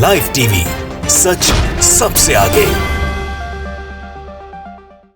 Live TV, सच सबसे आगे।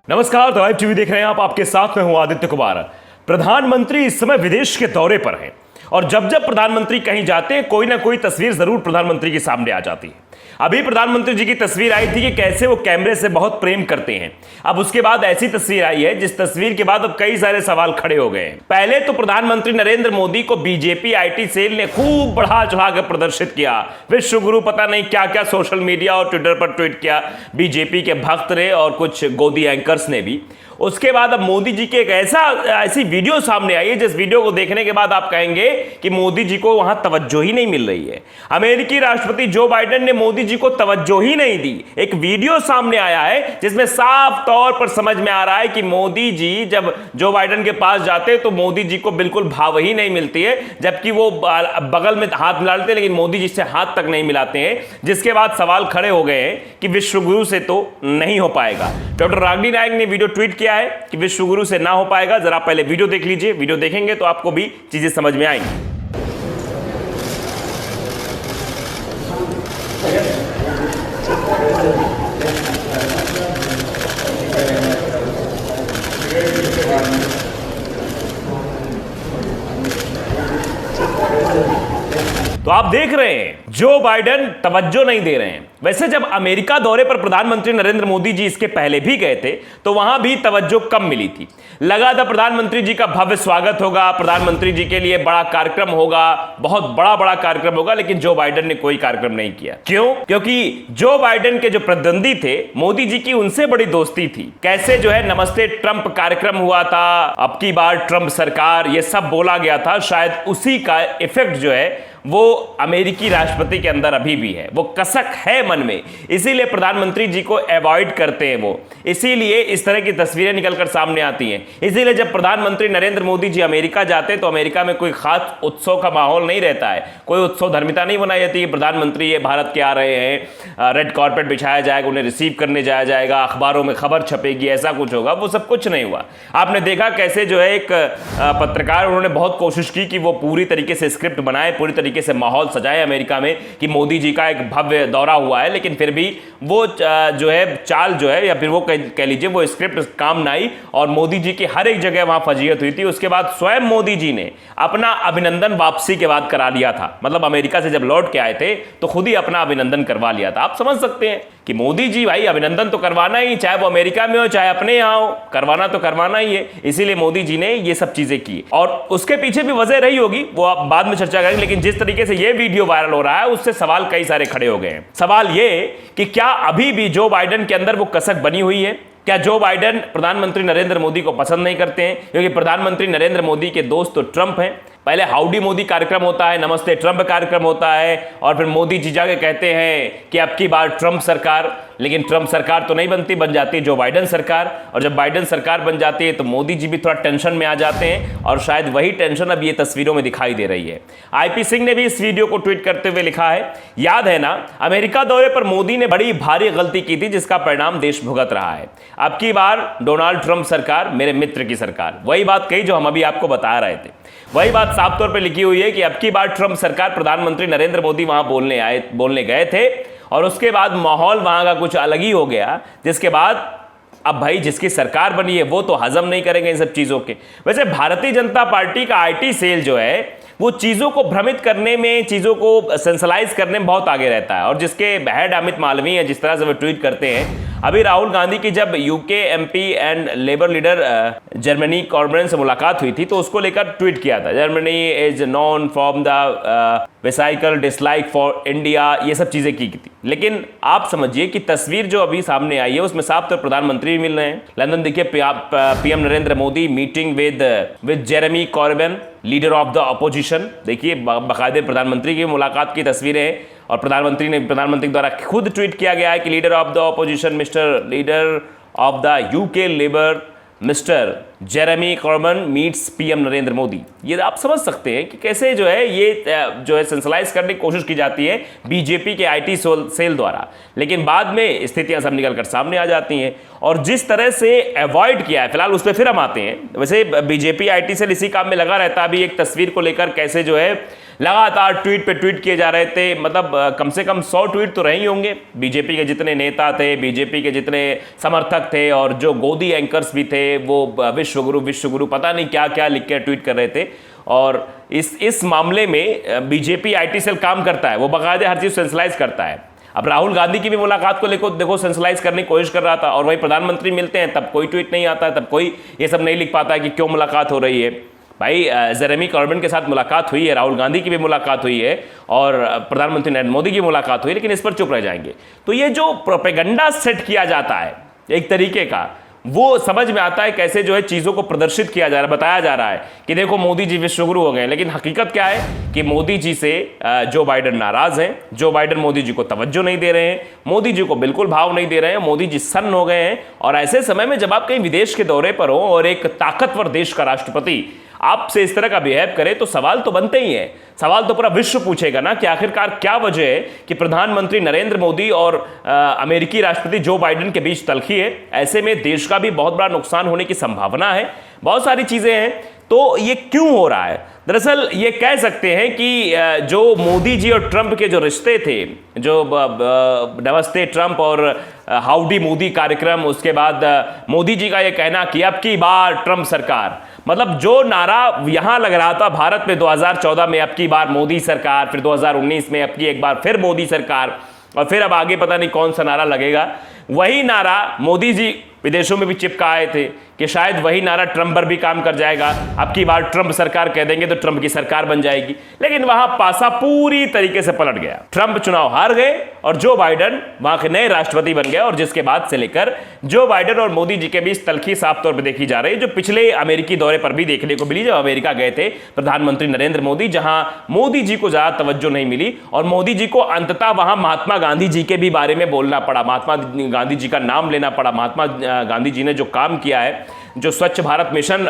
नमस्कार, लाइव टीवी देख रहे हैं आप। आपके साथ में हूं आदित्य कुमार। प्रधानमंत्री इस समय विदेश के दौरे पर हैं और जब जब प्रधानमंत्री कहीं जाते हैं कोई ना कोई तस्वीर जरूर प्रधानमंत्री के सामने आ जाती है। अभी प्रधानमंत्री जी की तस्वीर आई थी कि कैसे वो कैमरे से बहुत प्रेम करते हैं। अब उसके बाद ऐसी तस्वीर आई है जिस तस्वीर के बाद अब कई सारे सवाल खड़े हो गए हैं। पहले तो प्रधानमंत्री नरेंद्र मोदी को बीजेपी आईटी सेल ने खूब बढ़ा चढ़ा कर प्रदर्शित किया। विश्व गुरु पता नहीं क्या क्या सोशल मीडिया और ट्विटर पर ट्वीट किया बीजेपी के भक्त ने और कुछ गोदी एंकर्स ने भी। उसके बाद अब मोदी जी की एक ऐसी वीडियो सामने आई है जिस वीडियो को देखने के बाद आप कहेंगे कि मोदी जी को वहां तवज्जो ही नहीं मिल रही है। अमेरिकी राष्ट्रपति जो बाइडेन ने मोदी जी को तवज्जो ही नहीं दी। एक वीडियो सामने आया है जिसमें साफ तौर पर समझ में आ रहा है कि मोदी जी जब जो बाइडेन के पास जाते तो मोदी जी को बिल्कुल भाव ही नहीं मिलती है, जबकि वो बगल में हाथ मिला लेते हैं लेकिन मोदी जी से हाथ तक नहीं मिलाते हैं। जिसके बाद सवाल खड़े हो गए हैं कि विश्वगुरु से तो नहीं हो पाएगा। डॉक्टर रागिनी नायक ने वीडियो ट्वीट किया है कि विश्वगुरु से ना हो पाएगा। जरा पहले वीडियो देख लीजिए। वीडियो देखेंगे तो आपको भी चीजें समझ में आएंगी। तो आप देख रहे हैं जो बाइडेन तवज्जो नहीं दे रहे हैं। वैसे जब अमेरिका दौरे पर प्रधानमंत्री नरेंद्र मोदी जी इसके पहले भी गए थे तो वहां भी तवज्जो कम मिली थी। लगा था प्रधानमंत्री जी का भव्य स्वागत होगा, प्रधानमंत्री जी के लिए बड़ा कार्यक्रम होगा, बहुत बड़ा कार्यक्रम होगा, लेकिन जो बाइडेन ने कोई कार्यक्रम नहीं किया। क्यों? क्योंकि जो बाइडेन के जो प्रतिद्वंदी थे मोदी जी की उनसे बड़ी दोस्ती थी। कैसे जो है नमस्ते ट्रंप कार्यक्रम हुआ था, अब की बार ट्रंप सरकार, ये सब बोला गया था। शायद उसी का इफेक्ट जो है वो अमेरिकी राष्ट्रपति के अंदर अभी भी है। वो कसक है मन में, इसीलिए प्रधानमंत्री जी को अवॉइड करते हैं वो। इसीलिए इस तरह की तस्वीरें निकलकर सामने आती हैं। इसीलिए जब प्रधानमंत्री नरेंद्र मोदी जी अमेरिका जाते हैं तो अमेरिका में कोई खास उत्सव का माहौल नहीं रहता है। कोई उत्सव धर्मिता नहीं बनाई जाती कि प्रधानमंत्री ये भारत के आ रहे हैं, रेड कार्पेट बिछाया जाएगा, उन्हें रिसीव करने जाया जाएगा, अखबारों में खबर छपेगी, ऐसा कुछ होगा। वो सब कुछ नहीं हुआ। आपने देखा कैसे जो है एक पत्रकार, उन्होंने बहुत कोशिश की कि वो पूरी तरीके से स्क्रिप्ट बनाए, पूरी तरीके से माहौल सजाए अमेरिका में कि मोदी जी का एक भव्य दौरा हुआ है, लेकिन फिर भी वो जो है चाल जो है या फिर वो कह लीजिए वो स्क्रिप्ट काम ना आई और मोदी जी की हर एक जगह वहां फजीहत हुई थी। उसके बाद स्वयं मोदी जी ने अपना अभिनंदन वापसी के बाद करा लिया था। मतलब अमेरिका से जब लौट के आए थे तो खुद ही अपना अभिनंदन करवा लिया था। आप समझ सकते हैं कि मोदी जी भाई अभिनंदन तो करवाना ही, चाहे वो अमेरिका में हो चाहे अपने यहां हो, करवाना तो करवाना ही है। इसीलिए मोदी जी ने ये सब चीजें की और उसके पीछे भी वजह रही होगी, वो आप बाद में चर्चा करेंगे। लेकिन जिस तरीके से ये वीडियो वायरल हो रहा है उससे सवाल कई सारे खड़े हो गए हैं। सवाल ये कि क्या अभी भी जो बाइडेन के अंदर वो कसक बनी हुई है? क्या जो बाइडेन प्रधानमंत्री नरेंद्र मोदी को पसंद नहीं करते हैं? क्योंकि प्रधानमंत्री नरेंद्र मोदी के दोस्त तो ट्रंप हैं। पहले हाउडी मोदी कार्यक्रम होता है, नमस्ते ट्रंप कार्यक्रम होता है और फिर मोदी जी जाके कहते हैं कि अब की बार ट्रंप सरकार। लेकिन ट्रंप सरकार तो नहीं बनती, बन जाती है जो बाइडेन सरकार। और जब बाइडेन सरकार बन जाती है तो मोदी जी भी थोड़ा टेंशन में आ जाते हैं और शायद वही टेंशन अब ये तस्वीरों में दिखाई दे रही है। आईपी सिंह ने भी इस वीडियो को ट्वीट करते हुए लिखा है, याद है ना, अमेरिका दौरे पर मोदी ने बड़ी भारी गलती की थी जिसका परिणाम देश भुगत रहा है। अब की बार डोनाल्ड ट्रंप सरकार मेरे मित्र की सरकार। वही बात कही जो हम अभी आपको बता रहे थे। वही बात साफ तौर पे लिखी हुई है कि अब की बार ट्रंप सरकार, प्रधानमंत्री नरेंद्र मोदी वहां बोलने गए थे और उसके बाद माहौल वहां का कुछ अलग ही हो गया। जिसके बाद अब भाई जिसकी सरकार बनी है वो तो हजम नहीं करेंगे इन सब चीजों के। वैसे भारतीय जनता पार्टी का आईटी सेल जो है वो चीजों को भ्रमित करने में, चीजों को सेंसलाइज करने में बहुत आगे रहता है। और जिसके हेड अमित मालवीय है, जिस तरह से वो ट्वीट करते हैं। अभी राहुल गांधी की जब UK MP and labour leader Germany carbon से मुलाकात हुई थी तो उसको लेकर ट्वीट किया था, Germany is known from the vesicle dislike for India, ये सब चीजें की थी। लेकिन आप समझिए कि तस्वीर जो अभी सामने आई है उसमें साफ तौर प्रधानमंत्री भी मिल रहे हैं। लंदन देखिए, PM Narendra Modi meeting with Jeremy carbon, leader of the opposition. देखिए बाकायदे प्रधानमंत्री की मुलाकात की तस्वीरें हैं और प्रधानमंत्री द्वारा खुद ट्वीट किया गया है कि leader of the opposition mister leader of the UK labour mister Jeremy carbon meets PM Narendra Modi. ये आप समझ सकते हैं कि कैसे जो है ये जो है सेंसलाइज करने की कोशिश की जाती है बीजेपी के आईटी सेल द्वारा, लेकिन बाद में स्थितियां सब निकल कर सामने आ जाती हैं। और जिस तरह से अवॉइड किया है, फिलहाल उस पर फिर हम आते हैं। वैसे बीजेपी आईटी सेल इसी काम में लगा रहता है। अभी एक तस्वीर को लेकर कैसे जो है लगातार ट्वीट पे ट्वीट किए जा रहे थे, मतलब कम से कम 100 ट्वीट तो रहे ही होंगे। बीजेपी के जितने नेता थे, बीजेपी के जितने समर्थक थे और जो गोदी एंकर्स भी थे, वो विश्वगुरु पता नहीं क्या क्या लिख के ट्वीट कर रहे थे। और इस मामले में बीजेपी आईटी सेल काम करता है, वो बाकायदे हर चीज सेंसलाइज करता है। अब राहुल गांधी की भी मुलाकात को लेकर देखो सेंसलाइज करने की कोशिश कर रहा था, और वही प्रधानमंत्री मिलते हैं तब कोई ट्वीट नहीं आता है, तब कोई ये सब नहीं लिख पाता है कि क्यों मुलाकात हो रही है। भाई जेरेमी कॉर्बिन के साथ मुलाकात हुई है, राहुल गांधी की भी मुलाकात हुई है और प्रधानमंत्री नरेंद्र मोदी की मुलाकात हुई है, लेकिन इस पर चुप रह जाएंगे। तो ये जो प्रोपेगेंडा सेट किया जाता है एक तरीके का, वो समझ में आता है कैसे जो है चीजों को प्रदर्शित किया जा रहा है, बताया जा रहा है कि देखो मोदी जी विश्वगुरु हो गए। लेकिन हकीकत क्या है कि मोदी जी से जो बाइडेन नाराज हैं, जो बाइडेन मोदी जी को तवज्जो नहीं दे रहे हैं, मोदी जी को बिल्कुल भाव नहीं दे रहे हैं, मोदी जी सन्न हो गए हैं। और ऐसे समय में जब आप कहीं विदेश के दौरे पर हो और एक ताकतवर देश का राष्ट्रपति आपसे इस तरह का बिहेव करे, तो सवाल तो बनते ही हैं। सवाल तो पूरा विश्व पूछेगा ना कि आखिरकार क्या वजह है कि प्रधानमंत्री नरेंद्र मोदी और अमेरिकी राष्ट्रपति जो बाइडेन के बीच तल्खी है। ऐसे में देश का भी बहुत बड़ा नुकसान होने की संभावना है, बहुत सारी चीजें हैं। तो ये क्यों हो रहा है? दरअसल ये कह सकते हैं कि जो मोदी जी और ट्रंप के जो रिश्ते थे, जो नमस्ते ट्रंप और हाउडी मोदी कार्यक्रम, उसके बाद मोदी जी का ये कहना कि अब की बार ट्रंप सरकार, मतलब जो नारा यहां लग रहा था भारत में 2014 में अब की बार मोदी सरकार, फिर 2019 में अब की एक बार फिर मोदी सरकार, और फिर अब आगे पता नहीं कौन सा नारा लगेगा, वही नारा मोदी जी विदेशों में भी चिपका आए थे कि शायद वही नारा ट्रंप पर भी काम कर जाएगा। अब की बार ट्रंप सरकार कह देंगे तो ट्रंप की सरकार बन जाएगी। लेकिन वहां पासा पूरी तरीके से पलट गया। ट्रंप चुनाव हार गए और जो बाइडेन वहां के नए राष्ट्रपति बन गए, और जिसके बाद से लेकर जो बाइडेन और मोदी जी के बीच तल्खी साफ तौर पर देखी जा रही है, जो पिछले अमेरिकी दौरे पर भी देखने को मिली जब अमेरिका गए थे प्रधानमंत्री नरेंद्र मोदी, जहां मोदी जी को ज्यादा तवज्जो नहीं मिली और मोदी जी को अंततः वहां महात्मा गांधी जी के भी बारे में बोलना पड़ा, महात्मा गांधी जी का नाम लेना पड़ा। महात्मा गांधी जी ने जो काम किया है, जो स्वच्छ भारत मिशन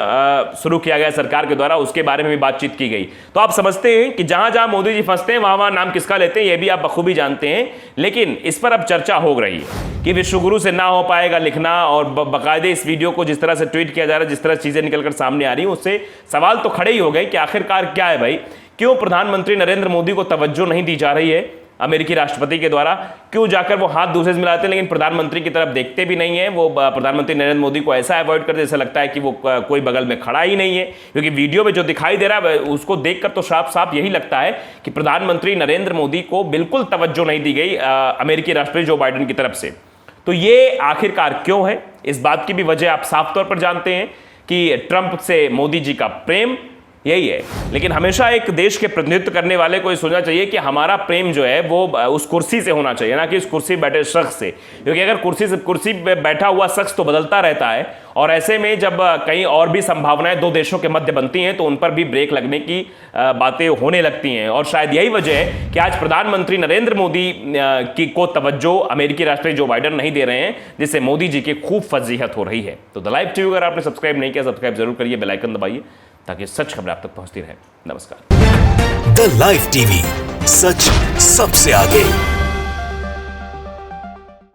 शुरू किया गया सरकार के द्वारा, उसके बारे में भी बातचीत की गई। तो आप समझते हैं कि जहां जहां मोदी जी फंसते हैं वहां वहां नाम किसका लेते हैं, यह भी आप बखूबी जानते हैं। लेकिन इस पर अब चर्चा हो रही है कि विश्वगुरु से ना हो पाएगा लिखना, और बाकायदे इस वीडियो को जिस तरह से ट्वीट किया जा रहा है, जिस तरह चीजें निकलकर सामने आ रही हैं, उससे सवाल तो खड़े ही हो गए कि आखिरकार क्या है भाई, क्यों प्रधानमंत्री नरेंद्र मोदी को तवज्जो नहीं दी जा रही है अमेरिकी राष्ट्रपति के द्वारा, क्यों जाकर वो हाथ दूसरे से मिलाते हैं लेकिन प्रधानमंत्री की तरफ देखते भी नहीं है। वो प्रधानमंत्री नरेंद्र मोदी को ऐसा अवॉइड करते जैसा लगता है कि वो कोई बगल में खड़ा ही नहीं है, क्योंकि वीडियो में जो दिखाई दे रहा है उसको देखकर तो साफ साफ यही लगता है कि प्रधानमंत्री नरेंद्र मोदी को बिल्कुल तवज्जो नहीं दी गई अमेरिकी राष्ट्रपति जो बाइडेन की तरफ से। तो ये आखिरकार क्यों है, इस बात की भी वजह आप साफ तौर पर जानते हैं कि ट्रंप से मोदी जी का प्रेम यही है। लेकिन हमेशा एक देश के प्रतिनिधित्व करने वाले को ये सोचना चाहिए कि हमारा प्रेम जो है वो उस कुर्सी से होना चाहिए, ना कि उस कुर्सी पे बैठे शख्स से, क्योंकि अगर कुर्सी पे बैठा हुआ शख्स तो बदलता रहता है, और ऐसे में जब कहीं और भी संभावनाएं दो देशों के मध्य बनती हैं तो उन पर भी ब्रेक लगने की बातें होने लगती हैं। और शायद यही वजह है कि आज प्रधानमंत्री नरेंद्र मोदी की को तवज्जो अमेरिकी राष्ट्रपति जो बाइडेन नहीं दे रहे हैं, जिससे मोदी जी की खूब फजीहत हो रही है। तो द लाइव टीवी अगर आपने सब्सक्राइब नहीं किया, सब्सक्राइब जरूर करिए, बेल आइकन दबाइए ताकि सच खबर आप तक पहुंचती रहे। नमस्कार। द लाइव टीवी, सच सबसे आगे।